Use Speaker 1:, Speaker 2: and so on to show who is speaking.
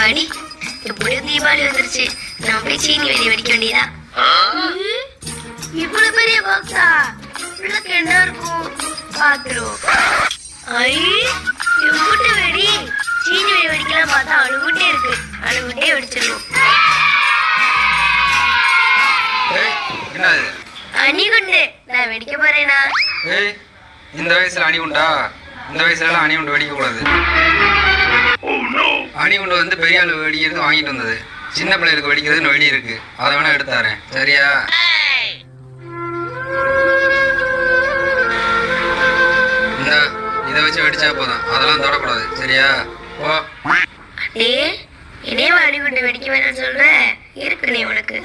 Speaker 1: அப்பாடி எப்படியும் தீபாவளி வந்துருச்சு. நான் போய் சீனி வெடி வெடிக்க வேண்டியதா. இவ்வளவு பெரிய பாக்ஸா? உள்ளக்கு என்ன இருக்கும் பாத்துருவோம். ஐ எவ்வளவு வெடி! சீனி வெடி வெடிக்கலாம் பார்த்தா அழுகுட்டே இருக்கு. அழுகுட்டே வெடிச்சிருவோம். அணிகுண்டு நான் வெடிக்க போறேனா?
Speaker 2: இந்த வயசுல அணிகுண்டா? இந்த வயசுல எல்லாம் அணிகுண்டு வெடிக்க கூடாது. அணிகுண்டு வந்து பெரிய ஆளு வெடிக்கிறது வாங்கிட்டு வந்தது. சின்ன பிள்ளைகளுக்கு வெடிக்கிறதுன்னு வெடி இருக்கு. அதை வேணா எடுத்தாரேன், சரியா? இந்த இதை வச்சு வெடிச்சா போதும், அதெல்லாம் தொடக்கூடாது, சரியா? ஓ
Speaker 1: அடே இடையே அணிகுண்டு வெடிக்க வேணாம்னு சொல்ற இருக்கு நீ உனக்கு.